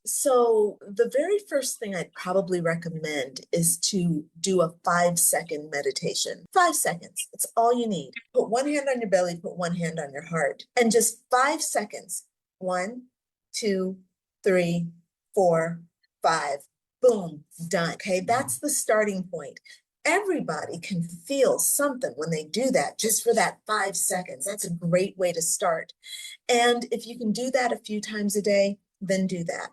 So the very first thing I'd probably recommend is to do a 5-second meditation. 5 seconds. It's all you need. Put one hand on your belly, put one hand on your heart, and just 5 seconds. 1, 2, 3, 4, 5. Boom, done. Okay, that's the starting point. Everybody can feel something when they do that, just for that 5 seconds. That's a great way to start. And if you can do that a few times a day, then do that.